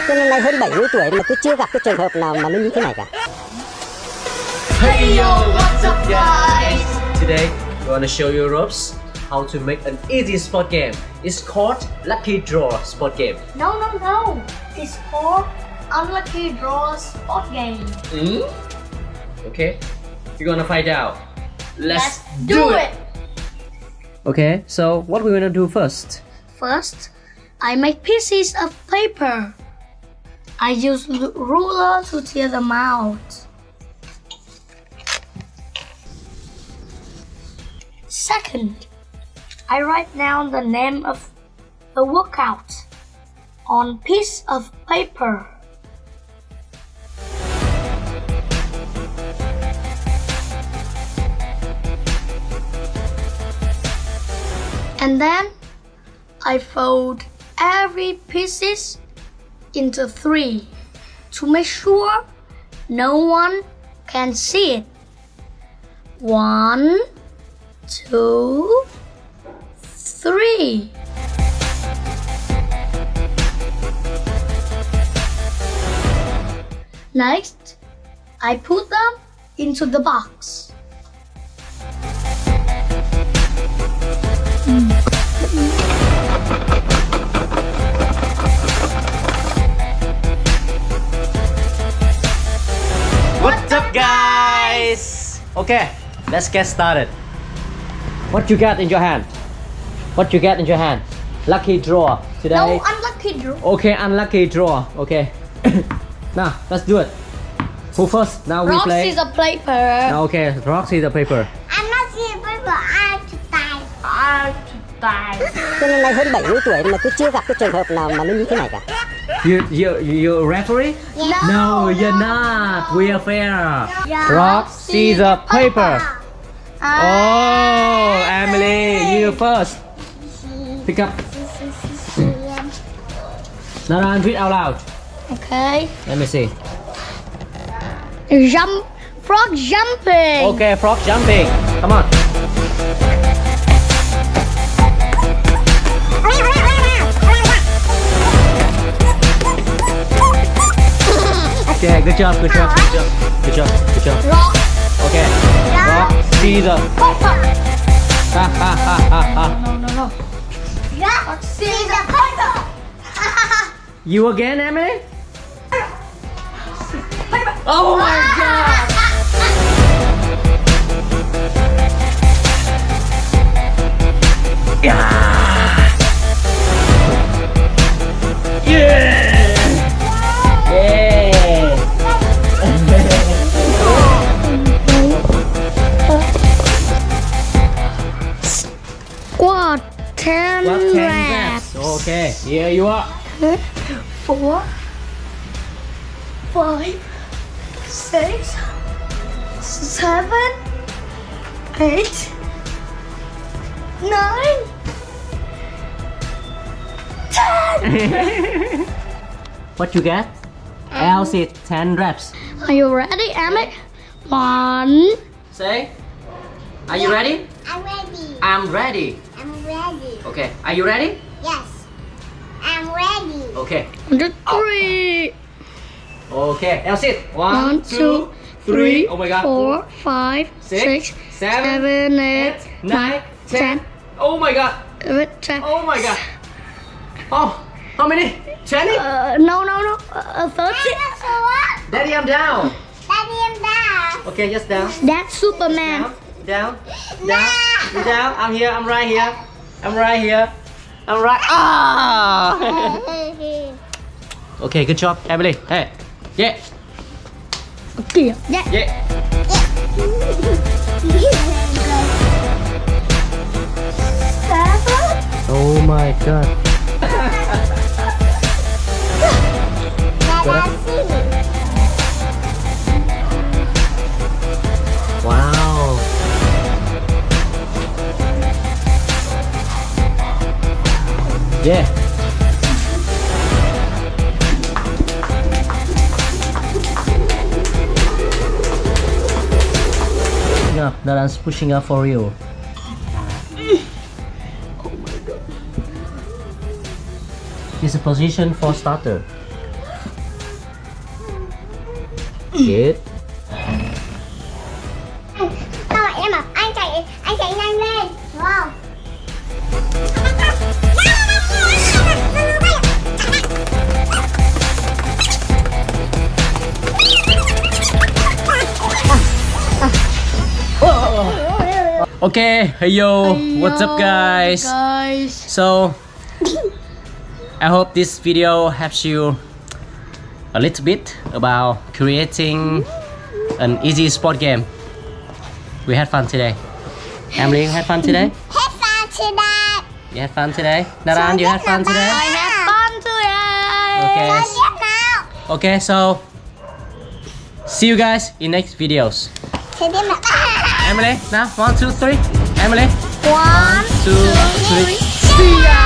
Cho nên nay hơn 70 tuổi mà tôi chưa gặp cái trường hợp nào mà nó như thế này cả. Hey yo, what's up guys? Today we want to show you ropes how to make an easy sport game. It's called Lucky Draw Sport Game. No. It's called Unlucky Draw Sport Game. Okay, you're gonna find out. Let's do it! Okay, so what we're gonna do first? First, I make pieces of paper. I use ruler to tear them out. Second, I write down the name of the workout on piece of paper. And then I fold every pieces into 3 to make sure no one can see it. 1, 2, 3. Next, I put them into the box. What's up guys? Okay, let's get started. What you got in your hand? What you got in your hand? Lucky draw today. No, unlucky draw. Okay, unlucky draw. Okay. Now, let's do it. Who first? Now we Rock, play. scissors, paper. Okay, rock, scissors, paper. I'm not scissors, paper. I to die. Cho nên nay hơn 70 tuổi mà tôi chưa gặp cái trường hợp nào mà nó như thế này cả. You referee? No, you're not. We are fair. Yeah. Rock, scissors, paper. Oh, Emily, you first. Pick up. Now read out loud. Okay. Let me see. Frog jumping. Okay, frog jumping. Come on. Okay, good job. Rock. Okay. Rock, scissors. No. Rock, scissors, paper. You again, Emily? Oh my god! Yeah! Squat 10 reps. Okay, here you are. 4, 5, 6, 7, 8, 9, 10. What you get? Elsie, 10 reps. Are you ready, Emmett? 1. Say. Are you ready? I'm ready. I'm ready. I'm ready. Okay, are you ready? Yes. I'm ready. Okay. 3. Okay, Elsie. 1, 2, 3, Oh my god. 4, 5, 6, 7, 8, 9, 10. Oh my god. 10. Oh my god. Oh, how many? 20? No. 30. Daddy, I'm down. Daddy, I'm down. Okay, just down. That's Superman. Down. You down? I'm here. I'm right here. I'm right. Ah! Okay, good job, Emily. Hey. Yeah. Okay. Yeah. Yeah. 7. Oh my god. Wow. Yeah. No, Naran's pushing up for you. This is a position for starter. Good. Rồi em à, anh chạy nhanh lên, đúng không? Okay, hey yo, what's up guys? So, I hope this video helps you a little bit about creating an easy sport game. We had fun today. Emily, you had fun today? Had fun today. You had fun today? Naran, you had fun today? I had fun today. Okay. Biết nào. Okay, so see you guys in next videos. Thì biết nào. Emily, now 1, 2, 3. Emily. 1, 2, 3. See ya.